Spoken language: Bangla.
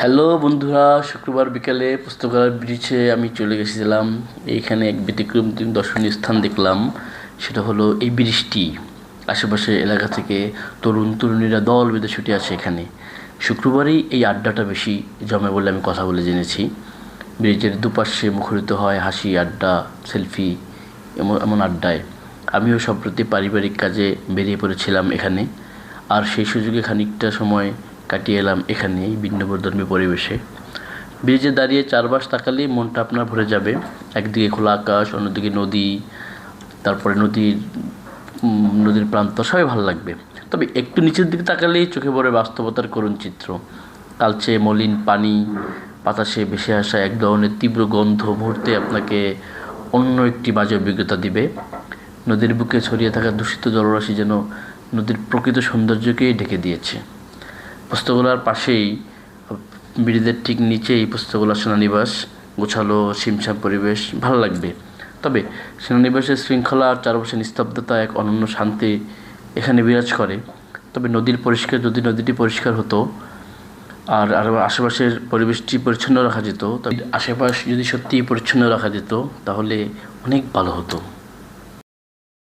হ্যালো বন্ধুরা, শুক্রবার বিকালে পুস্তকালয় ব্রিজে আমি চলে গেছিলাম। এইখানে এক ব্যতিক্রম দর্শনীয় স্থান দেখলাম। সেটা হলো এই ব্রিজটি। আশেপাশে এলাকা থেকে তরুণ তরুণীরা দল বেঁধে ছুটে আসে এখানে। শুক্রবারেই এই আড্ডাটা বেশি জমে বলে আমি কথা বলে জেনেছি। ব্রিজের দুপাশে মুখরিত হয় হাসি, আড্ডা, সেলফি। এমন এমন আড্ডায় আমিও সম্প্রতি পারিবারিক কাজে বেরিয়ে পড়েছিলাম এখানে। আর সেই সুযোগে খানিকটা সময় কাটিয়ে এলাম এখানে এই ভিন্নধর্মী পরিবেশে। ব্রিজে দাঁড়িয়ে চারপাশ তাকালেই মনটা আপনার ভরে যাবে। একদিকে খোলা আকাশ, অন্যদিকে নদী, তারপরে নদীর প্রান্ত, সবই ভালো লাগবে। তবে একটু নিচের দিকে তাকালেই চোখে পড়ে বাস্তবতার করুণ চিত্র। কালচে মলিন পানি, বাতাসে ভেসে আসা এক ধরনের তীব্র গন্ধ মুহূর্তে আপনাকে অন্য একটি বাজে অভিজ্ঞতা দিবে। নদীর বুকে ছড়িয়ে থাকা দূষিত জলরাশি যেন নদীর প্রকৃত সৌন্দর্যকেই ঢেকে দিয়েছে। পুস্তকালয়ের পাশেই, ব্রিজের ঠিক নিচেই পুস্তকালয় সেনানিবাস। গোছালো ছিমছাম পরিবেশ, ভালো লাগবে। তবে সেনানিবাসের শৃঙ্খলা আর চারপাশে নিস্তব্ধতা, এক অনন্য শান্তি এখানে বিরাজ করে। তবে যদি নদীটি পরিষ্কার হতো আর আশেপাশের পরিবেশটি পরিচ্ছন্ন রাখা যেত, তবে আশেপাশ যদি সত্যিই পরিচ্ছন্ন রাখা যেত তাহলে অনেক ভালো হতো।